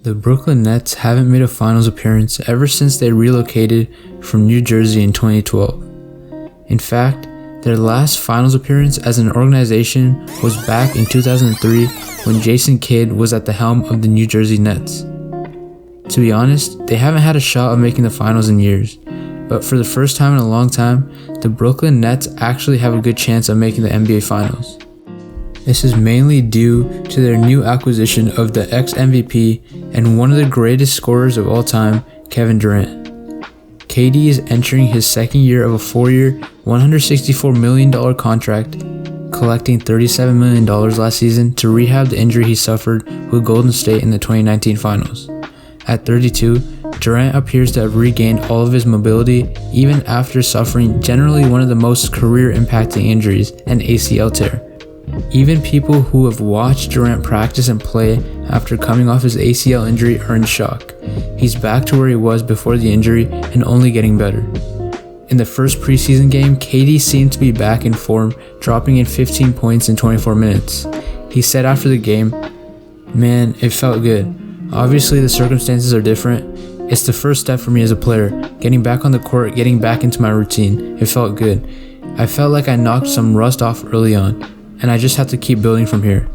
The Brooklyn Nets haven't made a finals appearance ever since they relocated from New Jersey in 2012. In fact, their last finals appearance as an organization was back in 2003 when Jason Kidd was at the helm of the New Jersey Nets. To be honest, they haven't had a shot of making the finals in years, but for the first time in a long time, the Brooklyn Nets actually have a good chance of making the NBA Finals. This is mainly due to their new acquisition of the ex-MVP and one of the greatest scorers of all time, Kevin Durant. KD is entering his second year of a 4-year, $164 million contract, collecting $37 million last season to rehab the injury he suffered with Golden State in the 2019 Finals. At 32, Durant appears to have regained all of his mobility even after suffering generally one of the most career-impacting injuries, an ACL tear. Even people who have watched Durant practice and play after coming off his ACL injury are in shock. He's back to where he was before the injury and only getting better. In the first preseason game, KD seemed to be back in form, dropping in 15 points in 24 minutes. He said after the game, "Man, it felt good. Obviously the circumstances are different. It's the first step for me as a player, getting back on the court, getting back into my routine. It felt good. I felt like I knocked some rust off early on, and I just have to keep building from here."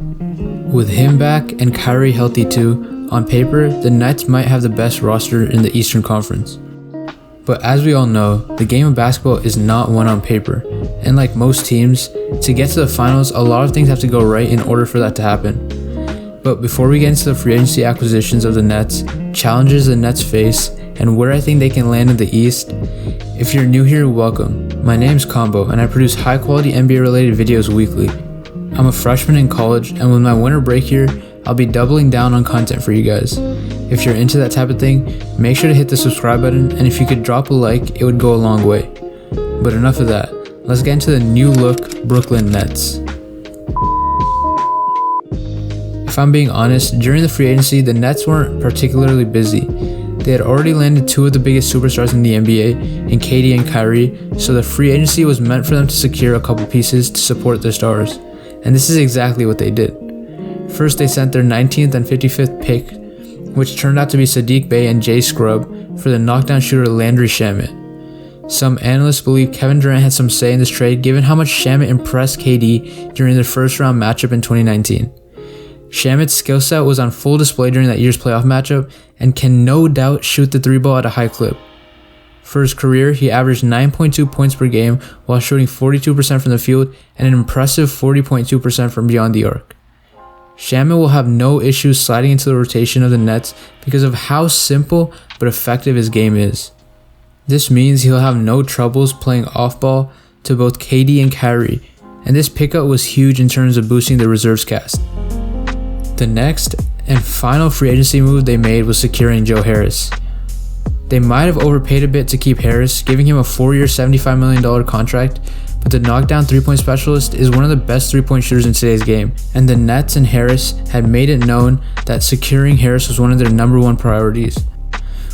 With him back and Kyrie healthy too, on paper, the Nets might have the best roster in the Eastern Conference. But as we all know, the game of basketball is not won on paper, and like most teams, to get to the finals, a lot of things have to go right in order for that to happen. But before we get into the free agency acquisitions of the Nets, challenges the Nets face, and where I think they can land in the East, if you're new here, welcome. My name's Combo, and I produce high-quality NBA-related videos weekly. I'm a freshman in college, and with my winter break here, I'll be doubling down on content for you guys. If you're into that type of thing, make sure to hit the subscribe button, and if you could drop a like, it would go a long way. But enough of that. Let's get into the new-look Brooklyn Nets. If I'm being honest, during the free agency, the Nets weren't particularly busy. They had already landed two of the biggest superstars in the NBA, in KD and Kyrie, so the free agency was meant for them to secure a couple pieces to support their stars. And this is exactly what they did. First, they sent their 19th and 55th pick, which turned out to be Saddiq Bey and Jay Scrubb, for the knockdown shooter Landry Shamet. Some analysts believe Kevin Durant had some say in this trade given how much Shamet impressed KD during their first round matchup in 2019. Shamet's skill set was on full display during that year's playoff matchup and can no doubt shoot the three ball at a high clip. For his career, he averaged 9.2 points per game while shooting 42% from the field and an impressive 40.2% from beyond the arc. Shamet will have no issues sliding into the rotation of the Nets because of how simple but effective his game is. This means he'll have no troubles playing off-ball to both KD and Kyrie, and this pickup was huge in terms of boosting the reserves cast. The next and final free agency move they made was securing Joe Harris. They might have overpaid a bit to keep Harris, giving him a 4-year $75 million contract, but the knockdown three-point specialist is one of the best three-point shooters in today's game, and the Nets and Harris had made it known that securing Harris was one of their number one priorities.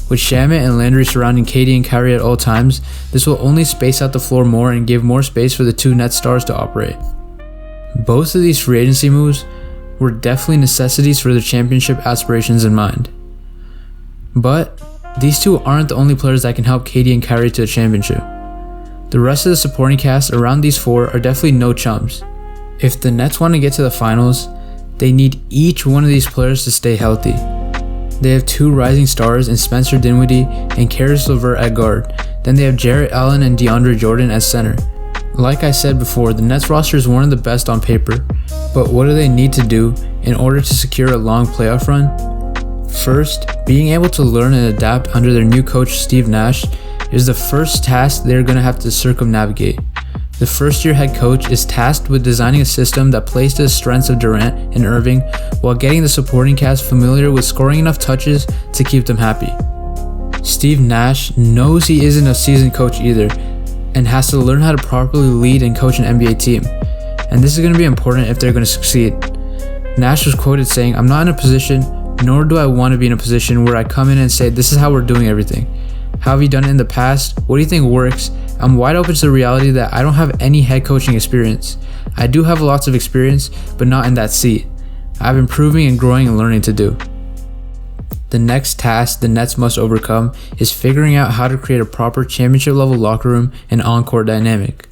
With Shamet and Landry surrounding KD and Kyrie at all times, this will only space out the floor more and give more space for the two Nets stars to operate. Both of these free agency moves were definitely necessities for their championship aspirations in mind. But these two aren't the only players that can help KD and Kyrie to a championship. The rest of the supporting cast around these four are definitely no chumps. If the Nets want to get to the finals, they need each one of these players to stay healthy. They have two rising stars in Spencer Dinwiddie and Caris LeVert at guard. Then they have Jarrett Allen and DeAndre Jordan at center. Like I said before, the Nets roster is one of the best on paper, but what do they need to do in order to secure a long playoff run? First, being able to learn and adapt under their new coach Steve Nash is the first task they're going to have to circumnavigate. The first-year head coach is tasked with designing a system that plays to the strengths of Durant and Irving while getting the supporting cast familiar with scoring enough touches to keep them happy. Steve Nash knows he isn't a seasoned coach either, and has to learn how to properly lead and coach an NBA team. And this is going to be important if they're going to succeed. Nash was quoted saying, "I'm not in a position, nor do I want to be in a position where I come in and say, this is how we're doing everything. How have you done it in the past? What do you think works? I'm wide open to the reality that I don't have any head coaching experience. I do have lots of experience, but not in that seat. I've been improving and growing and learning to do." The next task the Nets must overcome is figuring out how to create a proper championship level locker room and on-court dynamic.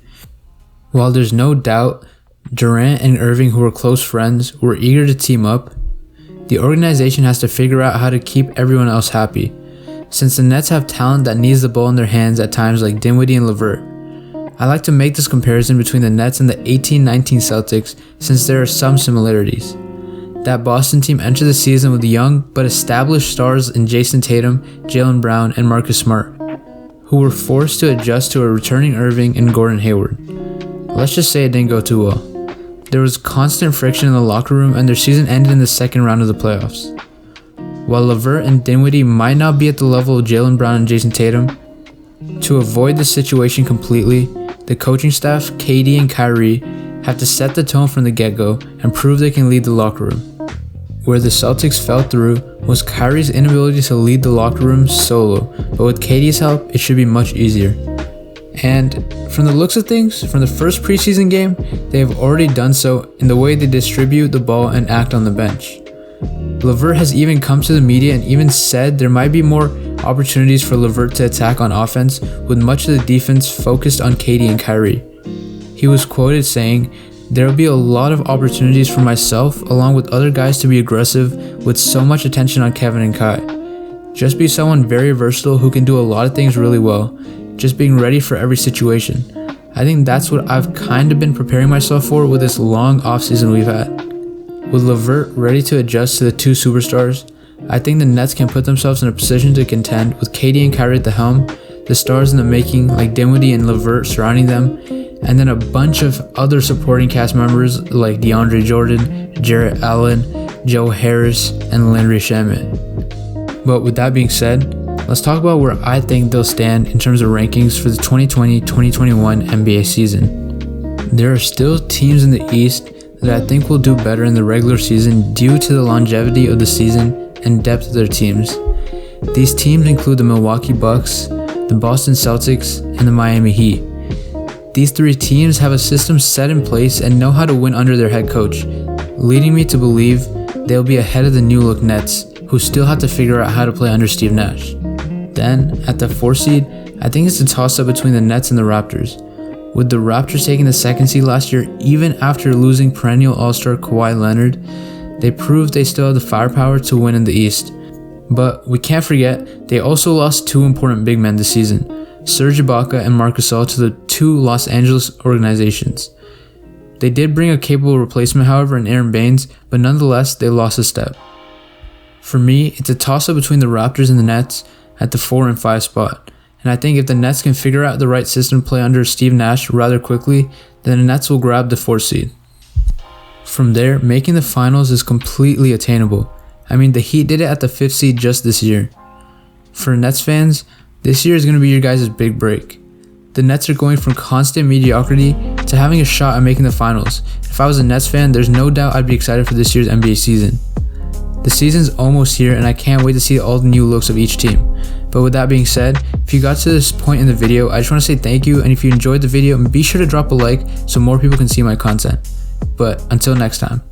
While there's no doubt Durant and Irving, who were close friends, were eager to team up, the organization has to figure out how to keep everyone else happy, since the Nets have talent that needs the ball in their hands at times like Dinwiddie and LeVert. I like to make this comparison between the Nets and the 18-19 Celtics since there are some similarities. That Boston team entered the season with young but established stars in Jason Tatum, Jaylen Brown, and Marcus Smart, who were forced to adjust to a returning Irving and Gordon Hayward. Let's just say it didn't go too well. There was constant friction in the locker room and their season ended in the second round of the playoffs. While LeVert and Dinwiddie might not be at the level of Jaylen Brown and Jason Tatum, to avoid the situation completely, the coaching staff, KD and Kyrie, have to set the tone from the get-go and prove they can lead the locker room. Where the Celtics fell through was Kyrie's inability to lead the locker room solo, but with KD's help, it should be much easier. And from the looks of things, from the first preseason game, they have already done so in the way they distribute the ball and act on the bench. LeVert has even come to the media and even said there might be more opportunities for LeVert to attack on offense, with much of the defense focused on KD and Kyrie. He was quoted saying, "There will be a lot of opportunities for myself along with other guys to be aggressive with so much attention on Kevin and Kai. Just be someone very versatile who can do a lot of things really well, just being ready for every situation." I think that's what I've kind of been preparing myself for with this long offseason we've had. With LeVert ready to adjust to the two superstars, I think the Nets can put themselves in a position to contend with KD and Kyrie at the helm, the stars in the making like Dinwiddie and LeVert surrounding them, and then a bunch of other supporting cast members like DeAndre Jordan, Jarrett Allen, Joe Harris, and Landry Shamet. But with that being said, let's talk about where I think they'll stand in terms of rankings for the 2020-2021 NBA season. There are still teams in the East that I think will do better in the regular season due to the longevity of the season and depth of their teams. These teams include the Milwaukee Bucks, the Boston Celtics, and the Miami Heat. These three teams have a system set in place and know how to win under their head coach, leading me to believe they'll be ahead of the new look Nets, who still have to figure out how to play under Steve Nash. Then, at the 4 seed, I think it's a toss-up between the Nets and the Raptors. With the Raptors taking the 2nd seed last year, even after losing perennial All-Star Kawhi Leonard, they proved they still have the firepower to win in the East. But we can't forget, they also lost two important big men this season, Serge Ibaka and Marc Gasol, to the two Los Angeles organizations. They did bring a capable replacement, however, in Aaron Baines, but nonetheless, they lost a step. For me, it's a toss-up between the Raptors and the Nets at the 4 and 5 spot. And I think if the Nets can figure out the right system to play under Steve Nash rather quickly, then the Nets will grab the 4th seed. From there, making the finals is completely attainable. I mean, the Heat did it at the 5th seed just this year. For Nets fans, this year is going to be your guys' big break. The Nets are going from constant mediocrity to having a shot at making the finals. If I was a Nets fan, there's no doubt I'd be excited for this year's NBA season. The season's almost here and I can't wait to see all the new looks of each team. But with that being said, if you got to this point in the video, I just want to say thank you, and if you enjoyed the video, be sure to drop a like so more people can see my content. But until next time.